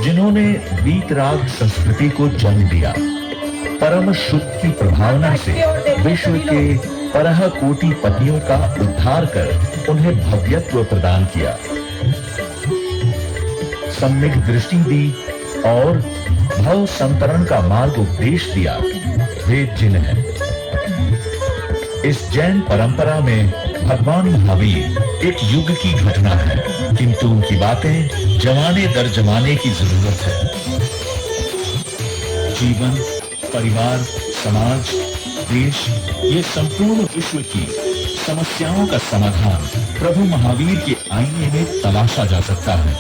जिन्होंने वीतराग संस्कृति को जन्म दिया, परम सुख की प्रभावना से विश्व के परह कोटि पतियों का उद्धार कर उन्हें भव्यत्व प्रदान किया, सम्यक दृष्टि दी और भव संतरण का मार्ग उपदेश दिया, वे जिन हैं। इस जैन परंपरा में भगवान महावीर एक युग की घटना है, किंतु उनकी बातें जमाने दर जमाने की जरूरत है। जीवन, परिवार, समाज, देश, ये संपूर्ण विश्व की समस्याओं का समाधान प्रभु महावीर के आईने में तलाशा जा सकता है।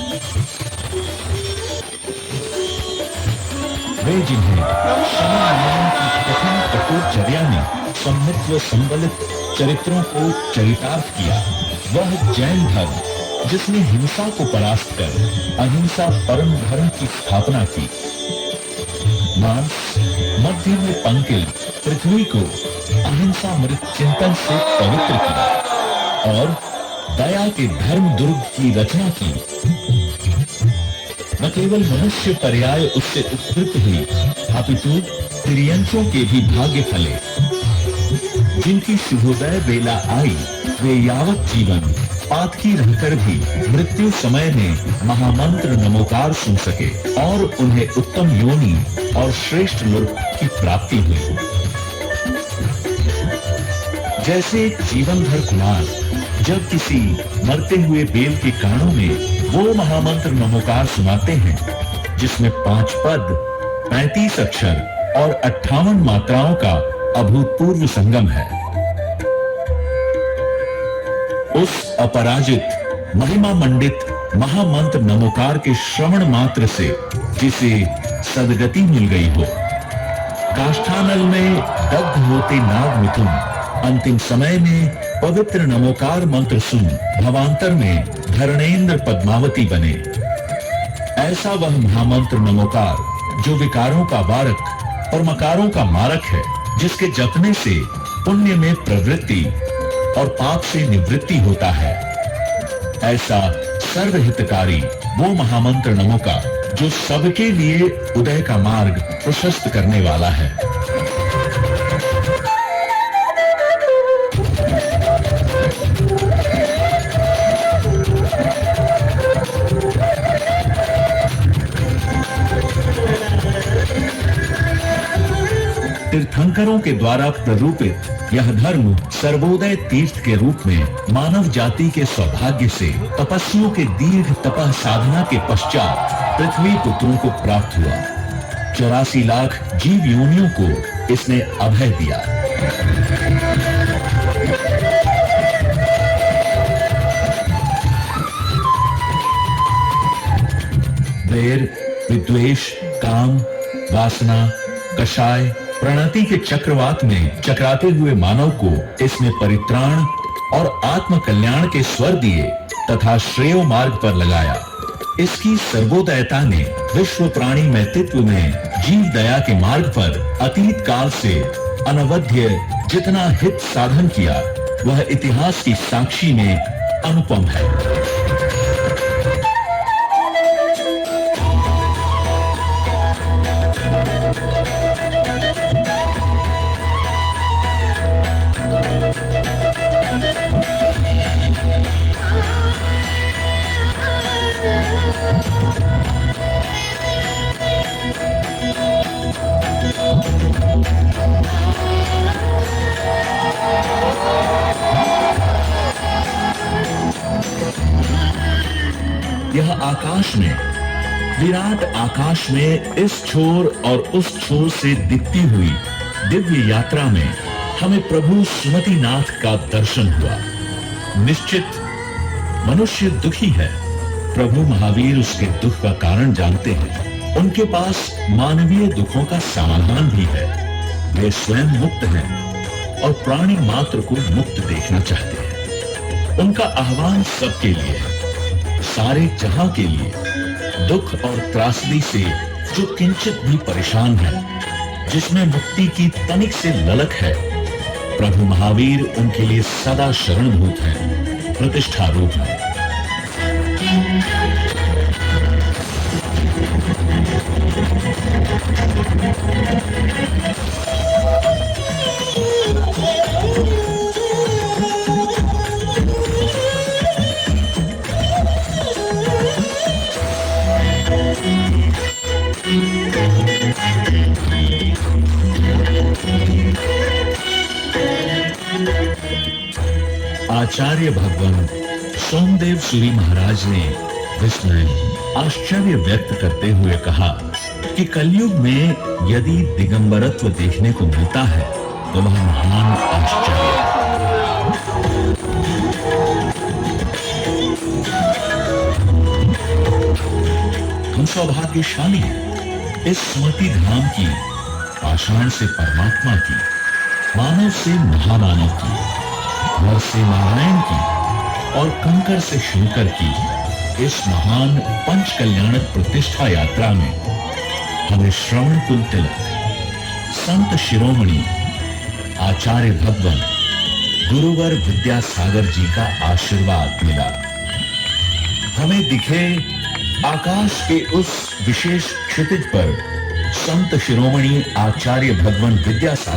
वे जिन्हें शरण की कठिन तपोचर्या ने सम्मित्व संबलित चरित्रों को चरितार्थ किया, वह जैन धर्म जिसने हिंसा को परास्त कर अहिंसा परम धर्म की स्थापना की, मांस मध्य में पंकिल पृथ्वी को अहिंसा मृत चिंतन से पवित्र किया और दया के धर्म दुर्ग की रचना की। न केवल मनुष्य पर्याय उससे उत्पृत हुई, अपितु तिर्यंचों के भी भाग्य फले। जिनकी शुभोदय बेला आई, वे यावत जीवन पातकी रहकर भी मृत्यु समय में महामंत्र नमोकार सुन सके और उन्हें उत्तम योनि और श्रेष्ठ लोक की प्राप्ति हुई। जैसे एक जीवन भर कुमार जब किसी मरते हुए बेल के कानों में वो महामंत्र नमोकार सुनाते हैं जिसमें 5 पद, 35 अक्षर और 58 मात्राओं का अभूतपूर्व संगम है, उस अपराजित महिमा मंडित महामंत्र नमोकार के श्रवण मात्र से जिसे सदगति मिल गई हो, काष्ठानल में दग्ध होते नाग मिथुन अंतिम समय में पवित्र नमोकार मंत्र सुन भवांतर में धरणेन्द्र पद्मावती बने, ऐसा वह महामंत्र नमोकार जो विकारों का वारक और मकारों का मारक है, जिसके जपने से पुण्य में प्रवृत्ति और पाप से निवृत्ति होता है, ऐसा सर्वहितकारी वो महामंत्र नमोकार जो सबके लिए उदय का मार्ग प्रशस्त करने वाला है। तीर्थंकरों के द्वारा प्ररूपित यह धर्म सर्वोदय तीर्थ के रूप में मानव जाति के सौभाग्य से तपस्वियों के दीर्घ तपः साधना के पश्चात पृथ्वी पुत्रों को प्राप्त हुआ। 84 लाख जीव योनियों को इसने अभय दिया। वैर, विद्वेष, काम, वासना, कषाय, प्रणति के चक्रवात में चक्राते हुए मानव को इसने परित्राण और आत्म कल्याण के स्वर दिए तथा श्रेयो मार्ग पर लगाया। इसकी सर्वोदयता ने विश्व प्राणी मैत्रित्व में जीव दया के मार्ग पर अतीत काल से अनवध्य जितना हित साधन किया, वह इतिहास की साक्षी में अनुपम है। यह आकाश में, विराट आकाश में इस छोर और उस छोर से दिखती हुई दिव्य यात्रा में हमें प्रभु सुमतिनाथ का दर्शन हुआ। निश्चित मनुष्य दुखी है, प्रभु महावीर उसके दुख का कारण जानते हैं। उनके पास मानवीय दुखों का समाधान भी है। वे स्वयं मुक्त हैं और प्राणी मात्र को मुक्त देखना चाहते हैं। उनका आह्वान सबके लिए है, सारे जहां के लिए। दुख और त्रासदी से जो किंचित भी परेशान है, जिसमें मुक्ति की तनिक से ललक है, प्रभु महावीर उनके लिए सदा शरणभूत हैं, प्रतिष्ठा रूप है। आचार्य भगवान सोमदेव सूरी महाराज ने विस्मय आश्चर्य व्यक्त करते हुए कहा कि कलयुग में यदि दिगंबरत्व देखने को मिलता है तो वह महान आश्चर्य है। हम सौभाग्यशाली हैं इस स्मृति धाम की, पाषाण से परमात्मा की, मानव से महामानव की, नर से नारायण की और कंकर से शंकर की इस महान पंच कल्याणक प्रतिष्ठा यात्रा में हमें श्रवण कुल तिलक संत शिरोमणि आचार्य भगवान गुरुवर विद्यासागर जी का आशीर्वाद मिला। हमें दिखे आकाश के उस विशेष क्षितिज पर संत शिरोमणि आचार्य भगवान विद्यासागर